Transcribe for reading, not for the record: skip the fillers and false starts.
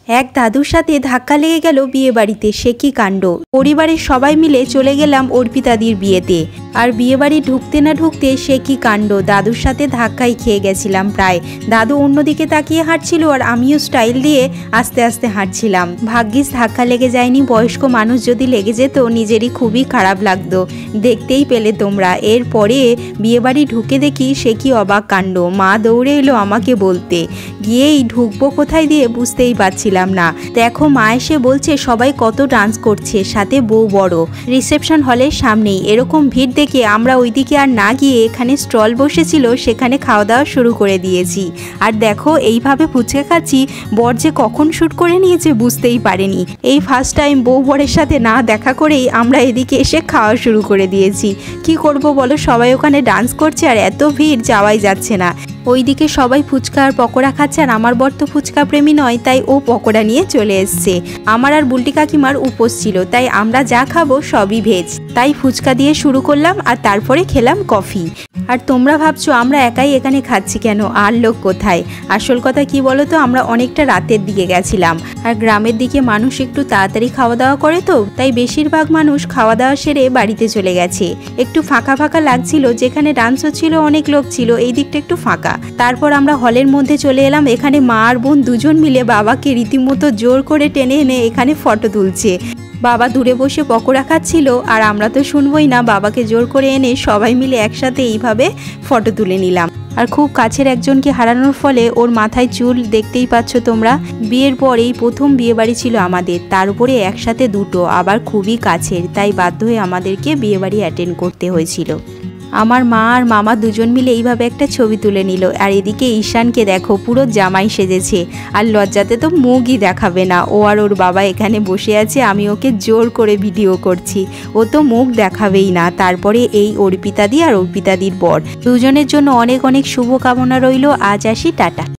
এক দাদুর সাথে ধাক্কা লেগে গেল বিয়ে বাড়িতে, সে কি কাণ্ড। পরিবারের সবাই মিলে চলে গেলাম অর্পিতাদির বিয়েতে, আর বিয়ে বাড়ি ঢুকতে না ঢুকতে সে কি কাণ্ড, দাদুর সাথে ধাক্কাই খেয়ে গেছিলাম প্রায়। দাদু অন্যদিকে তাকিয়ে হাঁটছিল আর আমিও স্টাইল দিয়ে আস্তে আস্তে হাঁটছিলাম। ভাগ্যিস ধাক্কা লেগে যায়নি, বয়স্ক মানুষ যদি লেগে যেত নিজেরই খুবই খারাপ লাগতো। দেখতেই পেলে তোমরা। এরপরে বিয়ে বাড়ি ঢুকে দেখি সে কি অবাক কাণ্ড। মা দৌড়ে এলো আমাকে বলতে, গিয়েই ঢুকবো কোথায় দিয়ে বুঝতেই পারছিলাম না। দেখো মা এসে বলছে সবাই কত ডান্স করছে, সাথে বউ বড়। রিসেপশন হলের সামনেই এরকম ভিড় দেখে আমরা ওইদিকে আর না গিয়ে এখানে স্টল বসেছিল সেখানে খাওয়া দাওয়া শুরু করে দিয়েছি। আর দেখো এইভাবে ফুচকা খাচ্ছি, বর যে কখন শ্যুট করে নিয়েছে বুঝতেই পারেনি। এই ফার্স্ট টাইম বউ বরের সাথে না দেখা করেই আমরা এদিকে এসে খাওয়া শুরু করে দিয়েছি। কি করব বলো, সবাই ওখানে ডান্স করছে আর এত ভিড় যাওয়াই যাচ্ছে না। ওইদিকে সবাই ফুচকা আর পকোড়া খাচ্ছে, আর আমার বর তো ফুচকা প্রেমী নয়, তাই ও পকোড়া নিয়ে চলে এসছে। আমার আর বুলটি কাকিমার উপোস ছিল, তাই আমরা যা খাবো সবই ভেজ। তাই ফুচকা দিয়ে শুরু করলাম আর তারপরে খেলাম কফি। আর তোমরা ভাবছো আমরা একাই এখানে খাচ্ছি কেন, আর লোক কোথায়। আসল কথা কি বলো তো, আমরা অনেকটা রাতের দিকে গেছিলাম, আর গ্রামের দিকে মানুষ একটু তাড়াতাড়ি খাওয়া দাওয়া করে তো, তাই বেশিরভাগ মানুষ খাওয়া দাওয়া সেরে বাড়িতে চলে গেছে। একটু ফাঁকা ফাঁকা লাগছিল, যেখানে ডান্স হচ্ছিল অনেক লোক ছিল, এই দিকটা একটু ফাঁকা। তারপর আমরা হলের মধ্যে চলে এলাম। এখানে মা আর বোন দুজন মিলে বাবাকে রীতিমতো জোর করে টেনে এনে এখানে ফটো তুলছে। বাবা দূরে বসে পকোড়া খাচ্ছিল, আর আমরা তো শুনবই না, বাবাকে জোর করে এনে সবাই মিলে একসাথে এইভাবে ফটো তুলে নিলাম। আর খুব কাছের একজনকে হারানোর ফলে ওর মাথায় চুল দেখতেই পাচ্ছ তোমরা। বিয়ের পর এই প্রথম বিয়ে বাড়ি ছিল আমাদের, তার উপরে একসাথে দুটো, আবার খুবই কাছের, তাই বাধ্য হয়ে আমাদেরকে বিয়ে বাড়ি অ্যাটেন্ড করতে হয়েছিল। আমার মা আর মামা দুজন মিলে এইভাবে একটা ছবি তুলে নিল। আর এদিকে ঈশানকে দেখো পুরো জামাই সেজেছে, আর লজ্জাতে তো মুখই দেখাবে না। ও আর ওর বাবা এখানে বসে আছে, আমি ওকে জোর করে ভিডিও করছি, ও তো মুখ দেখাবেই না। তারপরে এই অর্পিতাদি আর অর্পিতাদির বর, দুজনের জন্য অনেক অনেক শুভকামনা রইল। আজ আসি, টাটা।